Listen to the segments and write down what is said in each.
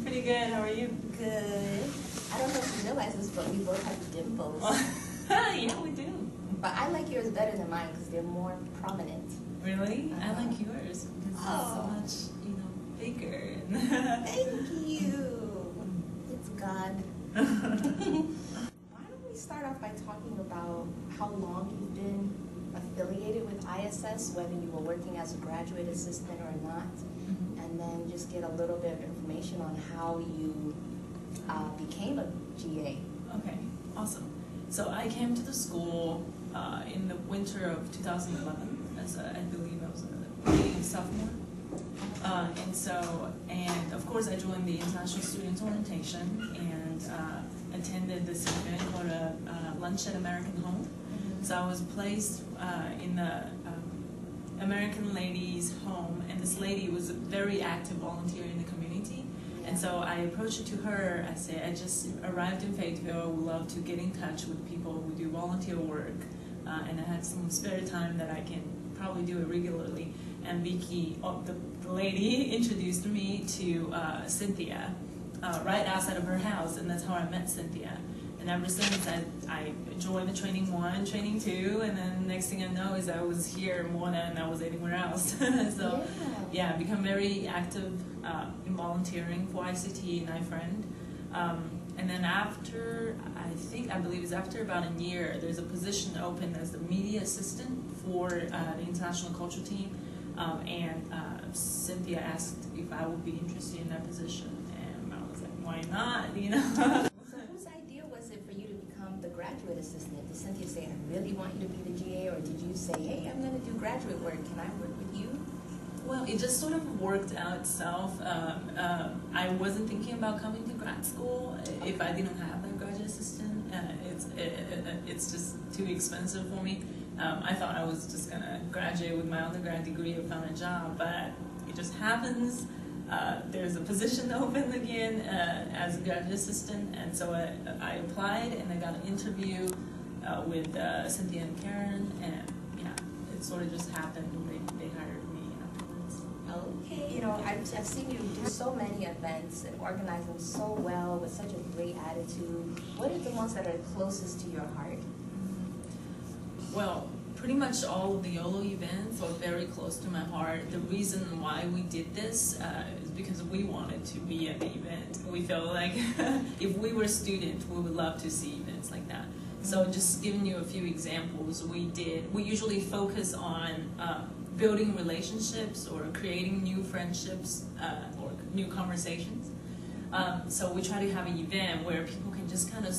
Pretty good. How are you? Good. I don't know if you realize this, but we both have dimples. Yeah, we do. But I like yours better than mine because they're more prominent. Really? I like yours because it's so much, bigger. Thank you. It's God. Why don't we start off by talking about how long you've been affiliated with ISS, whether you were working as a graduate assistant or not, and then just get a little bit of information on how you became a GA. Okay, awesome. So I came to the school in the winter of 2011, as I believe I was a sophomore. And of course I joined the International Students Orientation and attended this event called a Lunch at American Home. So I was placed in the American lady's home, and this lady was a very active volunteer in the community. And so I approached to her. I said, I just arrived in Fayetteville. I would love to get in touch with people who do volunteer work, and I had some spare time that I can probably do it regularly. And Vicky, the lady, introduced me to Cynthia right outside of her house, and that's how I met Cynthia. And ever since, I joined the training 1, training 2, and then next thing I know is I was here more than I was anywhere else. So yeah, I become very active in volunteering for ICT and iFriend. And then after, I believe it's after about a year, there's a position open as the media assistant for the international culture team. And Cynthia asked if I would be interested in that position, and I was like, why not, So whose idea was it for you to become the graduate assistant? Did Cynthia say, I really want you to be the GA, or did you say, hey, I'm going to do graduate work, can I work with you? Well, it just sort of worked out itself. I wasn't thinking about coming to grad school if I didn't have that graduate assistant. It's just too expensive for me. I thought I was just going to graduate with my undergrad degree or found a job, but it just happens. There's a position open again as a graduate assistant, and so I applied and I got an interview with Cynthia and Karen, and yeah, it sort of just happened. They hired me afterwards. Okay. I've seen you do so many events and organize them so well with such a great attitude. What are the ones that are closest to your heart? Well, pretty much all of the YOLO events are very close to my heart. The reason why we did this is because we wanted to be at the event. We felt like if we were students, we would love to see events like that. So just giving you a few examples, we usually focus on building relationships or creating new friendships or new conversations. So we try to have an event where people can just kind of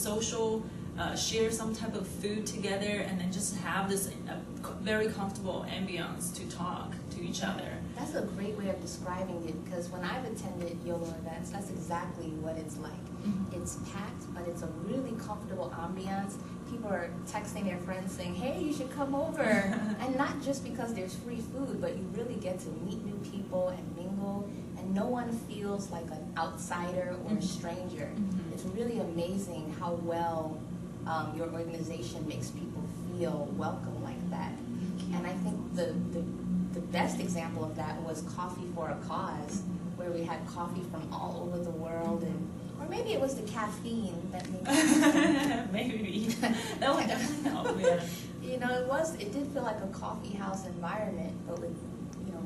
share some type of food together, and then just have this very comfortable ambiance to talk to each other. That's a great way of describing it, because when I've attended YOLO events, that's exactly what it's like. It's packed, but it's a really comfortable ambiance. People are texting their friends saying, hey, you should come over. And not just because there's free food, but you really get to meet new people and mingle, and no one feels like an outsider or a stranger. It's really amazing how well your organization makes people feel welcome like that. And I think the best example of that was Coffee for a Cause, where we had coffee from all over the world, or maybe it was the caffeine that made maybe. That would definitely help, yeah. It did feel like a coffee house environment, but with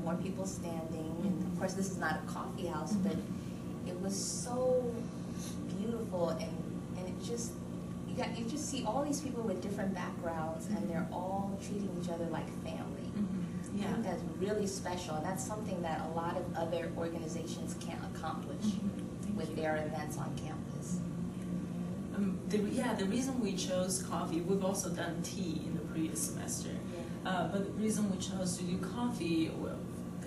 more people standing. And of course this is not a coffee house, but it was so beautiful, and it just you just see all these people with different backgrounds, and they're all treating each other like family. Yeah. I think that's really special, and that's something that a lot of other organizations can't accomplish with their events on campus. The reason we chose coffee, we've also done tea in the previous semester, but the reason we chose to do coffee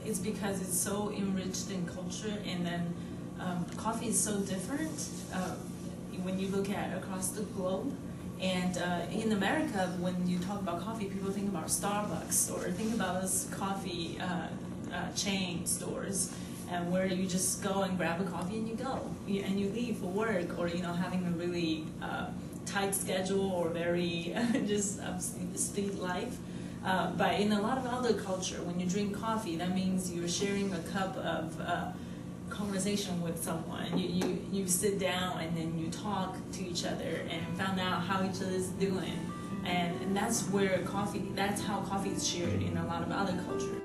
is because it's so enriched in culture, and then coffee is so different when you look at across the globe. And in America, when you talk about coffee, people think about Starbucks or think about those coffee chain stores, and where you just go and grab a coffee and you go, and you leave for work, or having a really tight schedule or very just speed life. But in a lot of other culture, when you drink coffee, that means you're sharing a cup of conversation with someone. You sit down and then you talk to each other and found out how each other's doing. And that's how coffee is shared in a lot of other cultures.